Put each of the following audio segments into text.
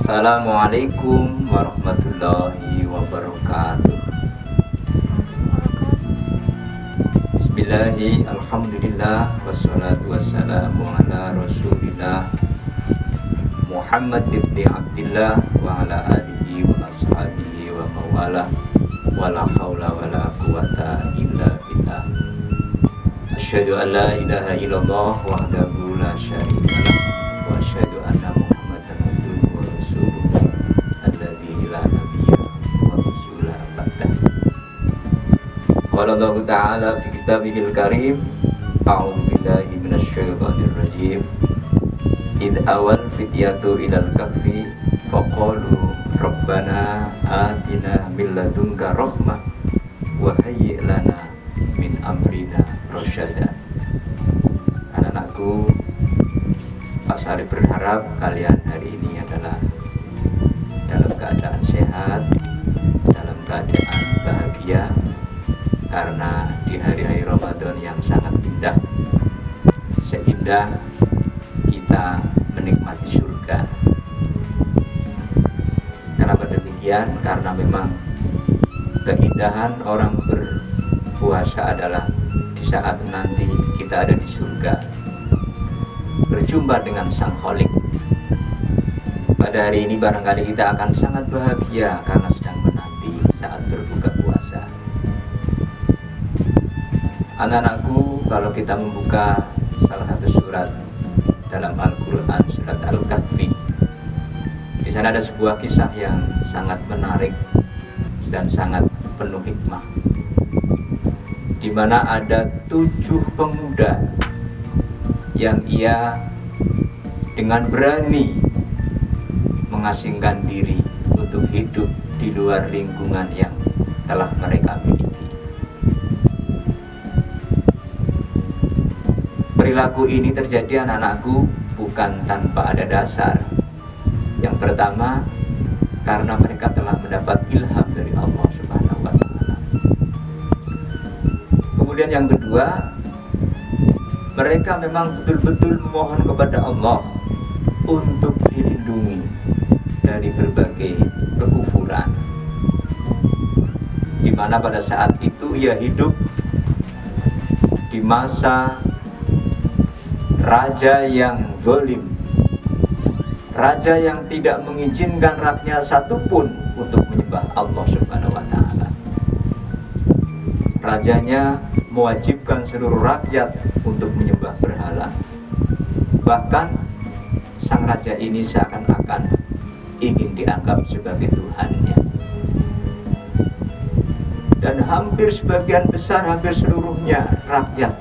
Assalamualaikum warahmatullahi wabarakatuh. Bismillahi, alhamdulillah, wassalatu wassalamu ala rasulillah Muhammad ibn Abdillah wa ala alihi wa ashabihi wa mawala wa la hawla wa la quwata illa billah. Asyhadu an la ilaha illallah wahdahu la syarika lah wa asyhadu anna Muhammadan abduhu wa rasuluhu alladzi la nabiyya wa rasula ba'dah. Qala Allah Ta'ala fi kitabihil karim, a'udzu billahi minasyaitonir rajim. Id awal fityatu ilal kahfi faqalu rabbana atina min ladunka rahmah wa hayyi' lana min amrina rasyada. Anak-anakku, Pak Sarif berharap kalian hari ini adalah dalam keadaan sehat, dalam keadaan bahagia, karena di hari-hari Ramadan yang sangat indah, seindah kita menikmati surga. Kenapa demikian? Karena memang keindahan orang berpuasa adalah di saat nanti kita ada di surga, berjumpa dengan Sang Khalik. Pada hari ini barangkali kita akan sangat bahagia karena sedang menanti saat berbuka puasa. Anak-anakku, kalau kita membuka salah satu surat dalam Al-Quran, surat Al-Kahfi, di sana ada sebuah kisah yang sangat menarik dan sangat penuh hikmah, di mana ada 7 pemuda yang ia dengan berani mengasingkan diri untuk hidup di luar lingkungan yang telah mereka miliki. Perilaku ini terjadi, anak-anakku, bukan tanpa ada dasar. Yang pertama, karena mereka telah mendapat ilham dari Allah Subhanahu wa Ta'ala. Kemudian yang kedua, mereka memang betul-betul memohon kepada Allah untuk dilindungi dari berbagai kekufuran, di mana pada saat itu ia hidup di masa raja yang zalim, raja yang tidak mengizinkan rakyatnya satupun untuk menyembah Allah Subhanahu wa Ta'ala. Rajanya mewajibkan seluruh rakyat untuk menyembah berhala. Bahkan sang raja ini seakan-akan ingin dianggap sebagai Tuhannya. Dan hampir sebagian besar, hampir seluruhnya rakyat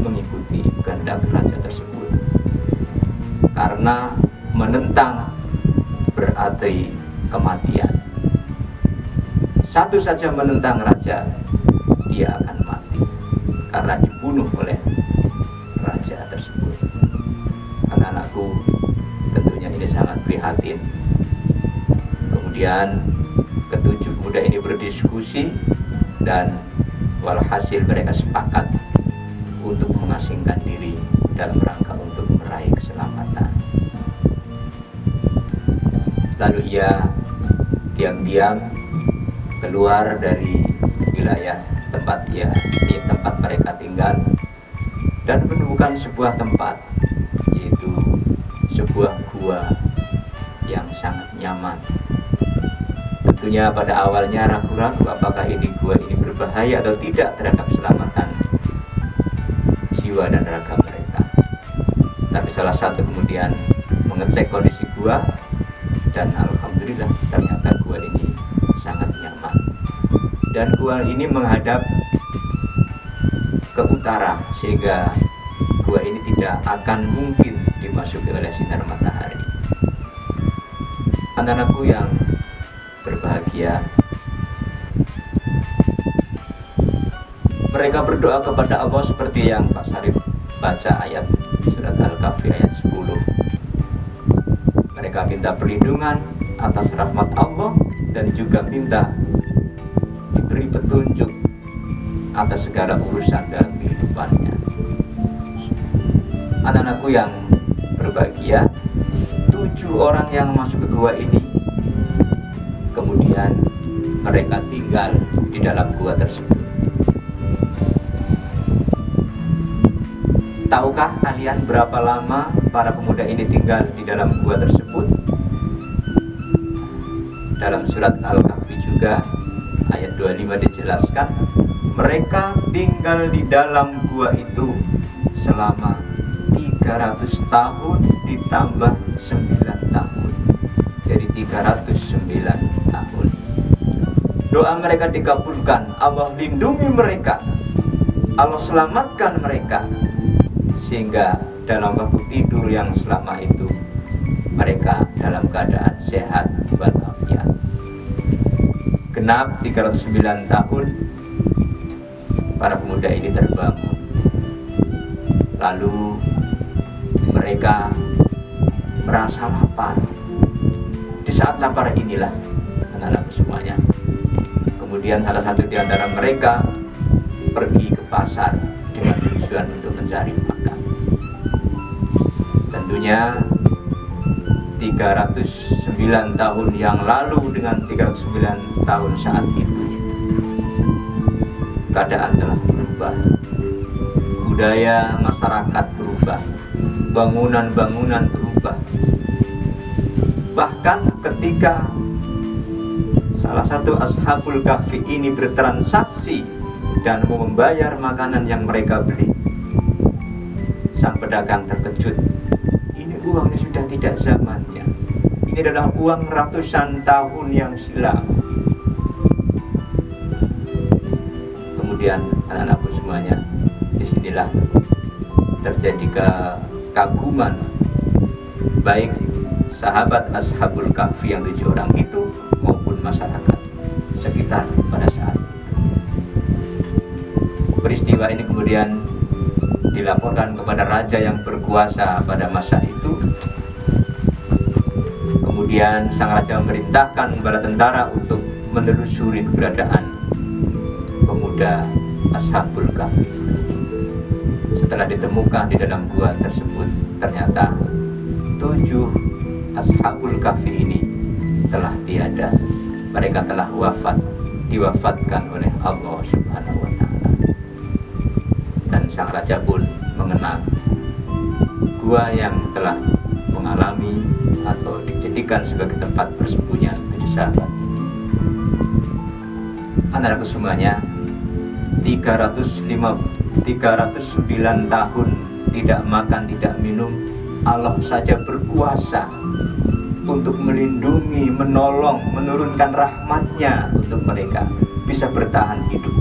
mengikuti kehendak raja tersebut, karena menentang berarti kematian. Satu saja menentang raja, dia akan mati karena dibunuh oleh raja tersebut. Anak-anakku, tentunya ini sangat prihatin. Kemudian ketujuh pemuda ini berdiskusi dan walhasil mereka sepakat untuk mengasingkan diri dalam rangka untuk meraih keselamatan. Lalu ia diam-diam keluar dari wilayah tempat mereka tinggal dan menemukan sebuah tempat, yaitu sebuah gua yang sangat nyaman. Tentunya pada awalnya ragu-ragu apakah gua ini berbahaya atau tidak terhadap keselamatan jiwa dan raga mereka. Tapi salah satu kemudian mengecek kondisi gua, dan alhamdulillah ternyata gua ini sangat nyaman. Dan gua ini menghadap ke utara, sehingga gua ini tidak akan mungkin dimasuki oleh sinar matahari. Anak-anakku yang berbahagia, mereka berdoa kepada Allah seperti yang Pak Sarif baca ayat surat Al-Kahfi ayat 10. Mereka minta perlindungan atas rahmat Allah dan juga minta diberi petunjuk atas segala urusan dalam kehidupannya. Anak-anakku yang berbahagia, 7 7 orang yang masuk ke gua ini, kemudian mereka tinggal di dalam gua tersebut. Tahukah kalian berapa lama para pemuda ini tinggal di dalam gua tersebut? Dalam surat Al-Kahfi juga ayat 25 dijelaskan, mereka tinggal di dalam gua itu selama 300 tahun ditambah 9 tahun. Jadi 309 tahun. Doa mereka dikabulkan, Allah lindungi mereka, Allah selamatkan mereka, sehingga dalam waktu tidur yang selama itu mereka dalam keadaan sehat walafiat. Genap 309 tahun para pemuda ini terbangun. Lalu mereka merasa lapar. Di saat lapar inilah anak-anakku semuanya, kemudian salah satu di antara mereka pergi ke pasar dengan tujuan untuk mencari makan. Tentunya 309 tahun yang lalu dengan 309 tahun saat itu, keadaan telah berubah, budaya masyarakat berubah, bangunan-bangunan berubah. Bahkan ketika salah satu Ashabul Kahfi ini bertransaksi dan membayar makanan yang mereka beli, sang pedagang terkejut. Ini uangnya sudah tidak zamannya. Ini adalah uang ratusan tahun yang silam. Kemudian anak-anakku semuanya, disinilah terjadi kekaguman baik sahabat Ashabul Kahfi yang 7 orang itu maupun masyarakat sekitar pada saat itu. Peristiwa ini kemudian dilaporkan kepada raja yang berkuasa pada masa itu. Kemudian sang raja memerintahkan bala tentara untuk menelusuri keberadaan pemuda Ashabul Kahfi. Setelah ditemukan di dalam gua tersebut, ternyata 7 Ashabul Kahfi ini telah tiada. Mereka telah diwafatkan oleh Allah Subhanahu wa Ta'ala. Dan sang raja pun mengenal gua yang telah mengalami atau dijadikan sebagai tempat persembunyian 7 sahabat ini. Anak-anakku semuanya, 309 tahun tidak makan, tidak minum, Allah saja berkuasa untuk melindungi, menolong, menurunkan rahmatnya untuk mereka bisa bertahan hidup.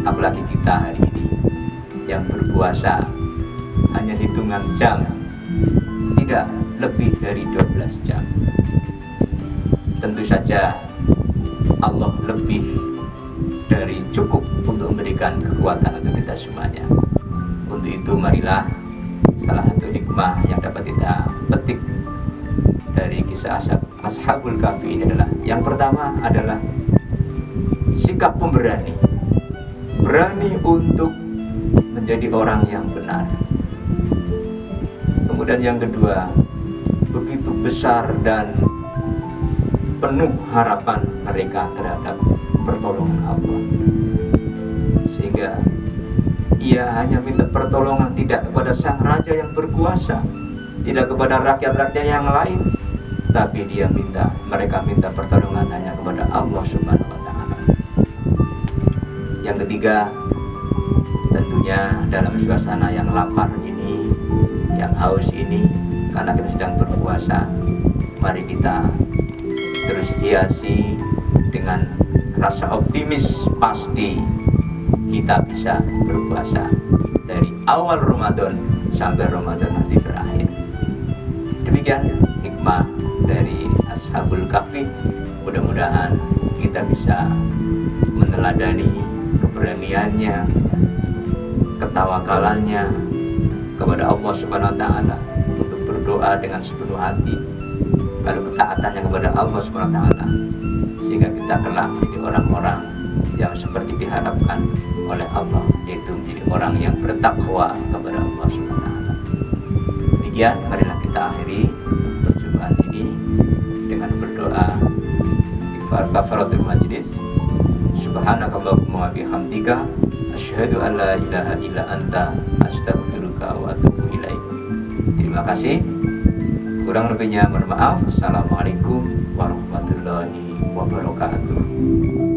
Apalagi kita hari ini yang berpuasa hanya hitungan jam, tidak lebih dari 12 jam. Tentu saja Allah lebih dari cukup untuk memberikan kekuatan untuk kita semuanya. Untuk itu marilah salah satu hikmah yang dapat kita petik dari kisah Ashabul Kahfi ini adalah, yang pertama adalah sikap pemberani, berani untuk menjadi orang yang benar. Kemudian yang kedua, begitu besar dan penuh harapan mereka terhadap pertolongan Allah, sehingga ia hanya minta pertolongan tidak kepada sang raja yang berkuasa, tidak kepada rakyat-rakyat yang lain, tapi mereka minta pertolongan hanya kepada Allah Subhanahu wa Ta'ala. Yang ketiga, tentunya dalam suasana yang lapar ini, yang haus ini, karena kita sedang berpuasa, mari kita terus hiasi dengan rasa optimis, pasti kita bisa berpuasa dari awal Ramadan sampai Ramadan nanti berakhir. Demikian hikmah dari Ashabul Kahfi. Mudah-mudahan kita bisa meneladani keberaniannya, ketawakalannya kepada Allah Subhanahu wa Ta'ala untuk berdoa dengan sepenuh hati, lalu ketaatannya kepada Allah Subhanahu wa Ta'ala, sehingga kita kelak menjadi orang-orang yang seperti diharapkan oleh Allah, yaitu menjadi orang yang bertakwa kepada Allah Subhanahu wa Ta'ala. Demikian, marilah kita akhiri. doa kafaratul majlis. Subhanakallahumma wa bihamdika asyhadu an la ilaha illa anta astaghfiruka wa atubu ilaik. Terima kasih. Kurang lebihnya mohon maaf. Assalamualaikum warahmatullahi wabarakatuh.